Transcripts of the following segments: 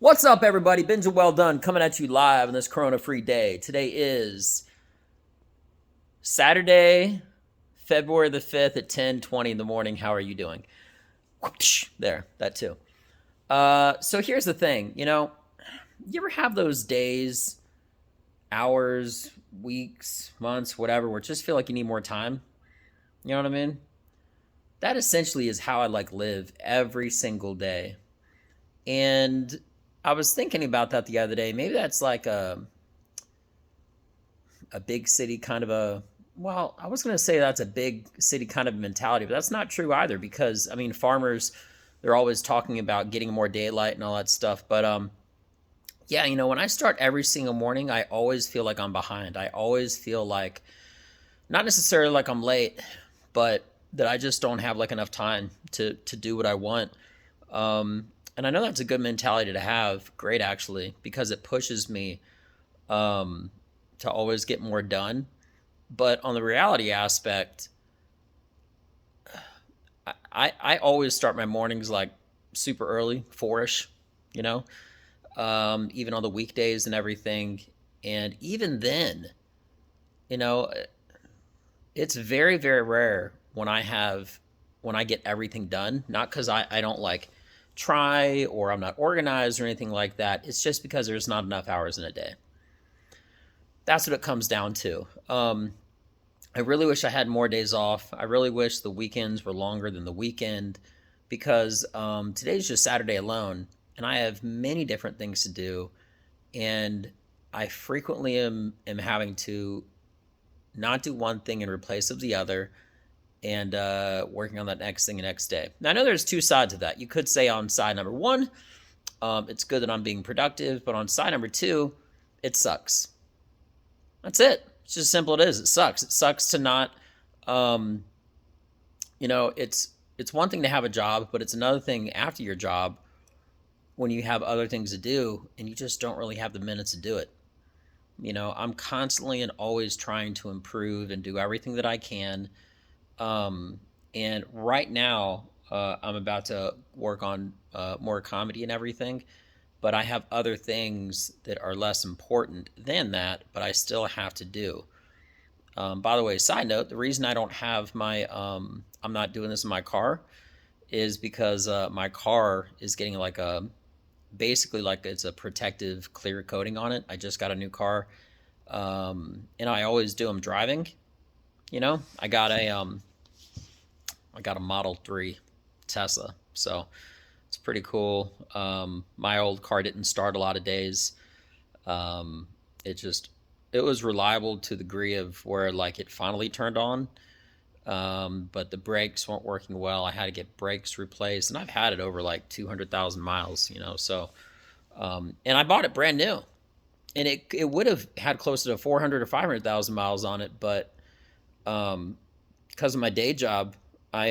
What's up, everybody? Benja Welldone coming at you live on this Corona-free day. Today is Saturday, February the 5th at 10:20 in the morning. How are you doing? There, that too. So here's the thing. You ever have those days, hours, weeks, months, whatever, where it just feel like you need more time? You know what I mean? That essentially is how I live every single day. And I was thinking about that the other day. Maybe that's like a big city kind of well, I was going to say that's a big city kind of mentality, but that's not true either because I mean farmers, they're always talking about getting more daylight and all that stuff, but yeah, when I start every single morning, I always feel like I'm behind. I always feel like not necessarily like I'm late, but that I just don't have enough time to do what I want. And I know that's a good mentality to have. Great, actually, because it pushes me to always get more done. But on the reality aspect, I always start my mornings super early, 4ish, you know, even on the weekdays and everything. And even then, you know, it's very, very rare when I get everything done. Not because I don't try or I'm not organized or anything like that. It's just because there's not enough hours in a day. That's what it comes down to. I really wish I had more days off. I really wish the weekends were longer than the weekend because today's just Saturday alone, and I have many different things to do, and I frequently am having to not do one thing in replace of the other and working on that next thing the next day. Now, I know there's two sides of that. You could say on side number one, it's good that I'm being productive, but on side number two, it sucks. That's it. It's just simple. It is. It sucks. It sucks to not, um, it's one thing to have a job, but it's another thing after your job when you have other things to do and you just don't really have the minutes to do it. I'm constantly and always trying to improve and do everything that I can. And right now, I'm about to work on more comedy and everything, but I have other things that are less important than that, but I still have to do. By the way, side note, the reason I don't have I'm not doing this in my car is because my car is getting basically it's a protective clear coating on it. I just got a new car, and I always do them driving. I got a Model 3 Tesla, so it's pretty cool. My old car didn't start a lot of days. Um, it was reliable to the degree of where it finally turned on. But the brakes weren't working well. I had to get brakes replaced, and I've had it over 200,000 miles. So and I bought it brand new, and it would have had closer to 400 or 500,000 miles on it, but because of my day job, I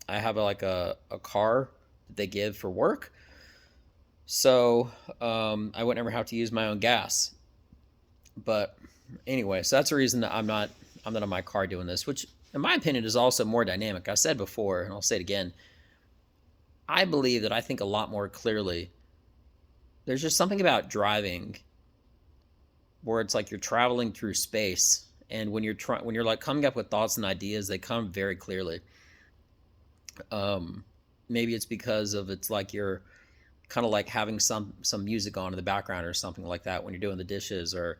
have a car that they give for work, so I would never have to use my own gas. But anyway, so that's the reason that I'm not on my car doing this, which in my opinion is also more dynamic. I said before, and I'll say it again. I believe that I think a lot more clearly. There's just something about driving where it's you're traveling through space, and when you're coming up with thoughts and ideas, they come very clearly. Maybe it's because of it's you're kind of having some music on in the background or something like that when you're doing the dishes or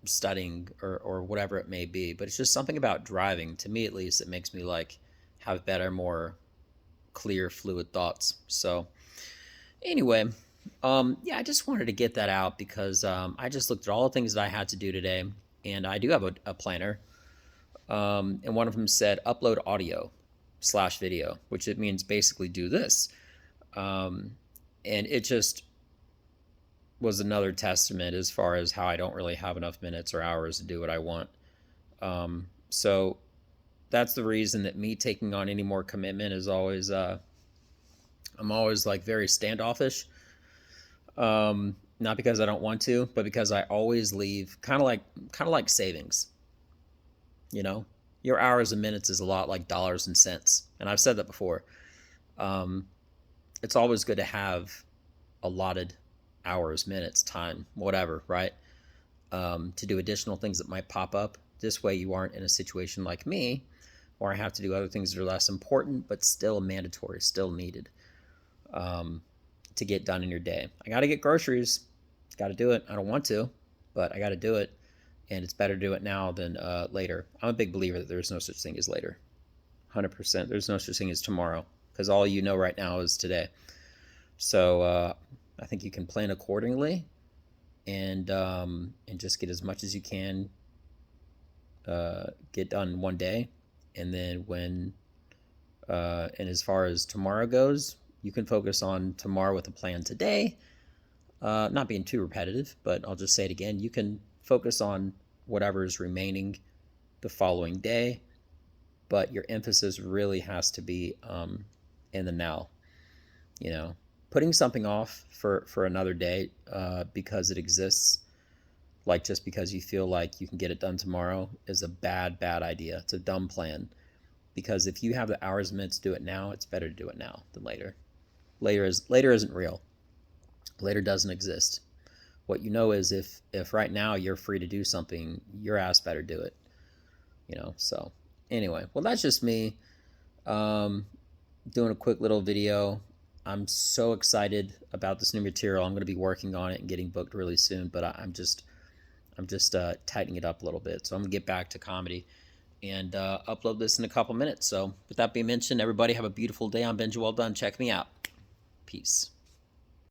studying or whatever it may be. But it's just something about driving, to me at least, it makes me have better, more clear, fluid thoughts. So anyway, yeah, I just wanted to get that out because I just looked at all the things that I had to do today, and I do have a planner. And one of them said upload audio slash video, which it means basically do this. And it just was another testament as far as how I don't really have enough minutes or hours to do what I want. So that's the reason that me taking on any more commitment is always, I'm always very standoffish. Not because I don't want to, but because I always leave kind of like savings. Your hours and minutes is a lot like dollars and cents. And I've said that before. It's always good to have allotted hours, minutes, time, whatever, right? To do additional things that might pop up. This way you aren't in a situation like me where I have to do other things that are less important but still mandatory, still needed to get done in your day. I got to get groceries. Got to do it. I don't want to, but I got to do it. And it's better to do it now than later. I'm a big believer that there's no such thing as later. 100%. There's no such thing as tomorrow because all you know right now is today. So I think you can plan accordingly and just get as much as you can get done one day. And then and as far as tomorrow goes, you can focus on tomorrow with a plan today. Not being too repetitive, but I'll just say it again. You can focus on whatever is remaining the following day, but your emphasis really has to be in the now. You know, putting something off for another day because it exists, like just because you feel like you can get it done tomorrow, is a bad idea. It's a dumb plan. Because if you have the hours and minutes to do it now, it's better to do it now than later. Later isn't real. Later doesn't exist. What you know is if right now you're free to do something, your ass better do it. You know, so anyway, well, that's just me doing a quick little video. I'm so excited about this new material. I'm going to be working on it and getting booked really soon, but I'm just tightening it up a little bit. So I'm going to get back to comedy and upload this in a couple minutes. So with that being mentioned, everybody have a beautiful day. I'm Benja Welldone. Check me out. Peace.